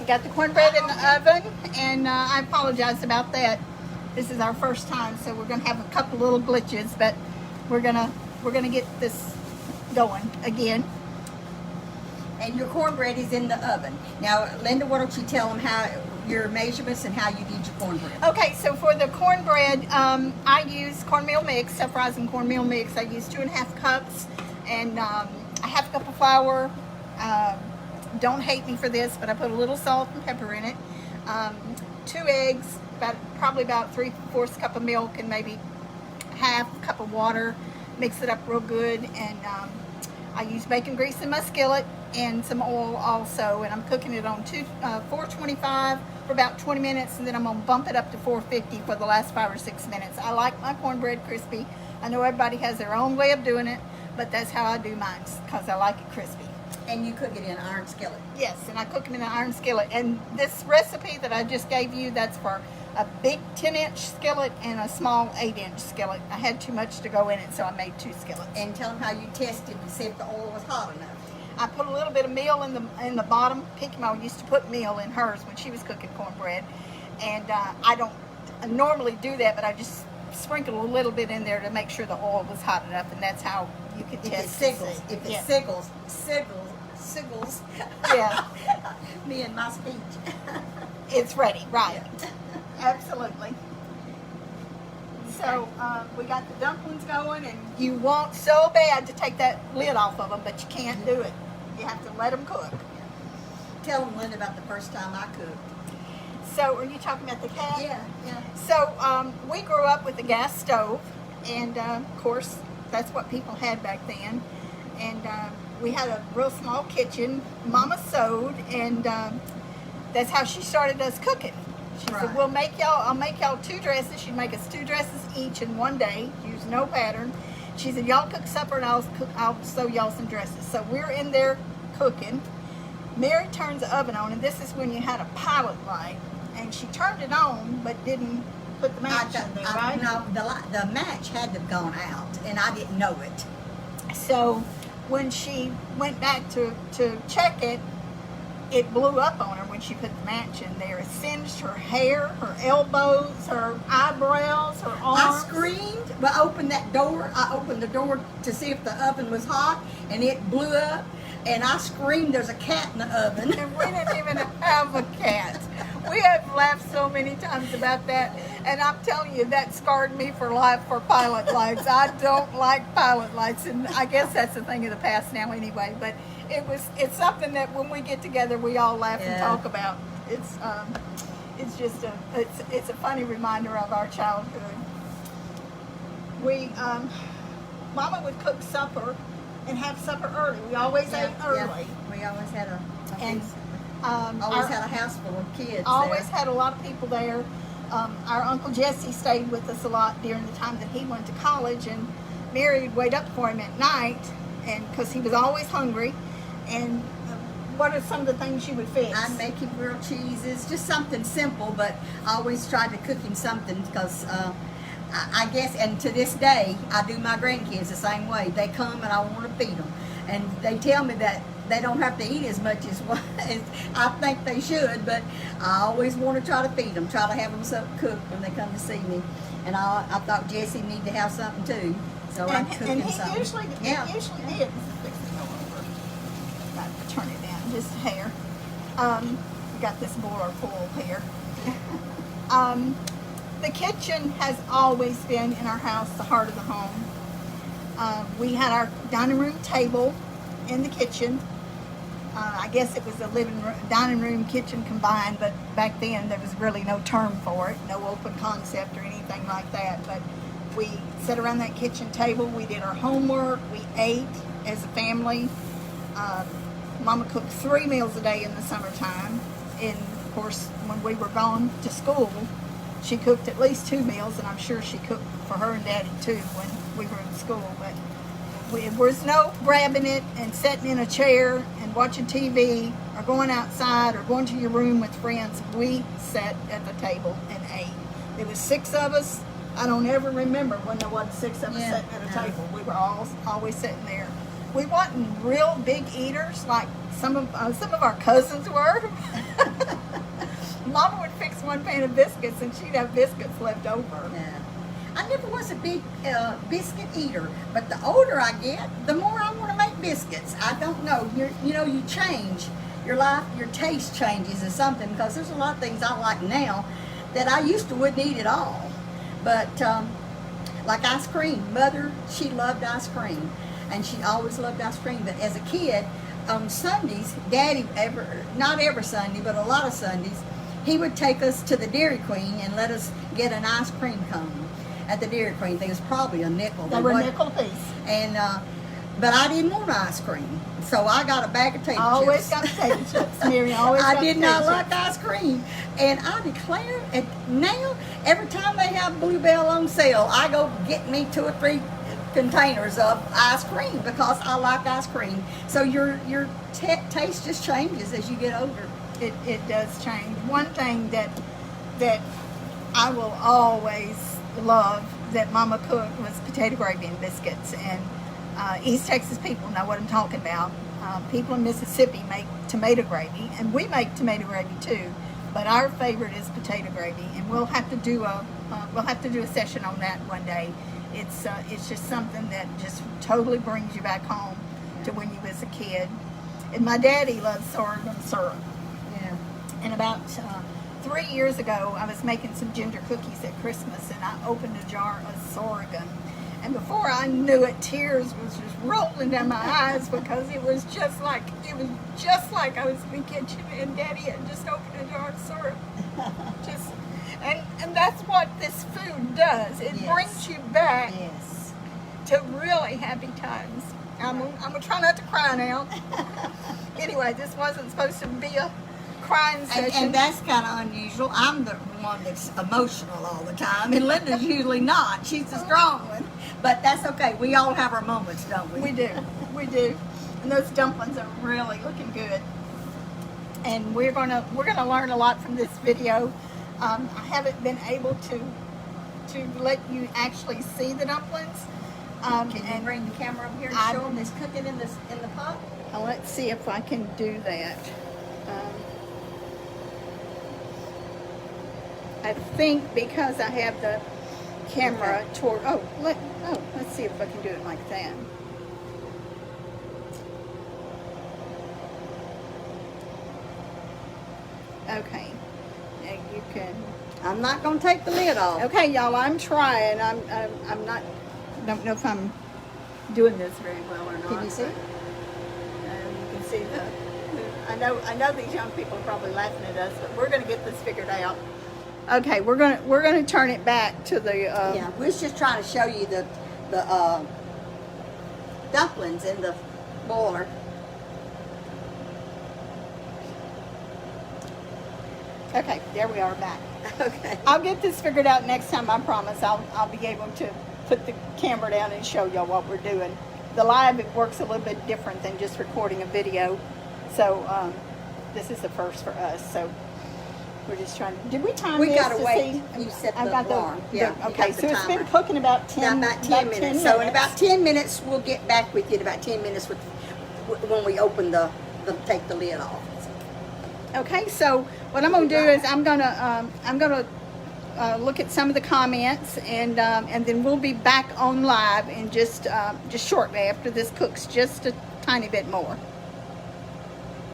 We got the cornbread in the oven, and I apologize about that. This is our first time, so we're gonna have a couple little glitches, but we're gonna get this going again. And your cornbread is in the oven. Now, Linda, why don't you tell them how your measurements and how you did your cornbread? Okay, so for the cornbread, I use cornmeal mix, self-rising cornmeal mix. I use 2.5 cups and a half cup of flour. Don't hate me for this, but I put a little salt and pepper in it. 2 eggs, probably about 3/4 cup of milk, and maybe half cup of water. Mix it up real good, and I use bacon grease in my skillet and some oil also, and I'm cooking it on 425 for about 20 minutes, and then I'm gonna bump it up to 450 for the last 5 or 6 minutes. I like my cornbread crispy. I know everybody has their own way of doing it, but that's how I do mine, because I like it crispy. And you cook it in an iron skillet? Yes, and I cook them in an iron skillet. And this recipe that I just gave you, that's for a big 10-inch skillet and a small 8-inch skillet. I had too much to go in it, so I made 2 skillets. And tell them how you tested to see if the oil was hot enough. I put a little bit of meal in the bottom. Pinky Mom used to put meal in hers when she was cooking cornbread, and I don't normally do that, but I just sprinkle a little bit in there to make sure the oil was hot enough, and that's how you can test it. If it siggles, yeah, me and my speech. It's ready, right? Yeah. Absolutely. So we got the dumplings going, and you want so bad to take that lid off of them, but you can't do it. You have to let them cook. Tell them, Linda, about the first time I cooked. So, are you talking about the cat? Yeah. So, we grew up with a gas stove, and of course, that's what people had back then. And we had a real small kitchen. Mama sewed, and that's how she started us cooking. She said, "I'll make y'all 2 dresses." She'd make us 2 dresses each in one day, use no pattern. She said, "Y'all cook supper, and I'll sew y'all some dresses." So we're in there cooking. Mary turns the oven on, and this is when you had a pilot light, and she turned it on, but didn't put the match in there, right? No, the match had to have gone out, and I didn't know it. So when she went back to check it, it blew up on her when she put the match in there. It singed her hair, her elbows, her eyebrows, her arms. I screamed, but I opened the door to see if the oven was hot, and it blew up, and I screamed, "There's a cat in the oven." And we didn't even have a cat. We have laughed so many times about that, and I'm telling you, that scarred me for life for pilot lights. I don't like pilot lights, and I guess that's a thing of the past now anyway, but it's something that when we get together we all laugh and talk about. It's just a funny reminder of our childhood. We Mama would cook supper and have supper early. We always ate early. Yeah. We always had always had a house full of kids. Always had a lot of people there. Our Uncle Jesse stayed with us a lot during the time that he went to college, and Mary would wait up for him at night, and because he was always hungry. And what are some of the things you would fix? I'd make him grilled cheeses, just something simple, but I always tried to cook him something because I guess, and to this day, I do my grandkids the same way. They come and I want to feed them. And they tell me that they don't have to eat as much as I think they should, but I always want to try to feed them, try to have them something cooked when they come to see me. And I thought Jesse needed to have something too, so I cooked him something. He usually did. Turn it down just a hair. We got this boiler full here. The kitchen has always been in our house the heart of the home. We had our dining room table in the kitchen. I guess it was a dining room, kitchen combined, but back then there was really no term for it, no open concept or anything like that. But we sat around that kitchen table, we did our homework, we ate as a family. Mama cooked 3 meals a day in the summertime, and of course when we were gone to school she cooked at least 2 meals, and I'm sure she cooked for her and Daddy too when we were in school. But there was no grabbing it and sitting in a chair and watching TV or going outside or going to your room with friends. We sat at the table and ate. There was 6 of us. I don't ever remember when there wasn't 6 of us sitting at a table. We were always sitting there. We wasn't real big eaters like some of our cousins were. Mama would fix one pan of biscuits and she'd have biscuits left over. Yeah. I never was a big biscuit eater, but the older I get, the more I want to make biscuits. I don't know. You change. Your life, your taste changes or something, because there's a lot of things I like now that I used to wouldn't eat at all. But like ice cream, Mother, she loved ice cream, and she always loved ice cream. But as a kid, on Sundays, Daddy, not every Sunday, but a lot of Sundays, he would take us to the Dairy Queen and let us get an ice cream cone at the Dairy Queen. I think it was probably a nickel. They were a nickel piece. And but I didn't want ice cream, so I got a bag of potato Always chips. got potato chips, Mary. Always I got did potato not chips. like ice cream, and I declare, and now every time they have Bluebell on sale, I go get me 2 or 3 containers of ice cream because I like ice cream. So your taste just changes as you get older. It does change. One thing that I will always love that Mama cooked was potato gravy and biscuits. And East Texas people know what I'm talking about. People in Mississippi make tomato gravy, and we make tomato gravy too. But our favorite is potato gravy, and we'll have to do a session on that one day. It's just something that just totally brings you back home to when you was a kid. And my daddy loves sorghum syrup. Yeah. And about 3 years ago, I was making some ginger cookies at Christmas, and I opened a jar of sorghum. And before I knew it, tears was just rolling down my eyes because it was just like I was in the kitchen and Daddy had just opened a jar of syrup. And that's what this food does. It Yes. brings you back Yes. to really happy times. I'm gonna try not to cry now. Anyway, this wasn't supposed to be a crying session. And that's kind of unusual. I'm the one that's emotional all the time, and Linda's usually not. She's the strong one. But that's okay. We all have our moments, don't we? We do. And those dumplings are really looking good. And we're gonna learn a lot from this video. I haven't been able to let you actually see the dumplings. Can you bring the camera up here and show them this cooking in the pot? Let's see if I can do that. I think because I have the camera toward, let's see if I can do it like that. Okay, now you can. I'm not going to take the lid off. Okay, y'all, I'm trying. I'm not. Don't know if I'm doing this very well or not. Can you see? You can see the. I know these young people are probably laughing at us, but we're going to get this figured out. Okay, we're gonna turn it back to the. Yeah, we was just trying to show you the dumplings in the boiler. Okay, there we are back. Okay. I'll get this figured out next time. I promise. I'll be able to put the camera down and show y'all what we're doing. The live, it works a little bit different than just recording a video. So this is the first for us. So we're just trying to. Did we time We this gotta to wait. see? You set I've the got alarm. Yeah, you okay, got the so it's been timer. cooking about 10 minutes. So in about 10 minutes, we'll get back with you in about 10 minutes when we open take the lid off. Okay, so what I'm going to do is I'm gonna look at some of the comments, and then we'll be back on live in just shortly after this cooks just a tiny bit more.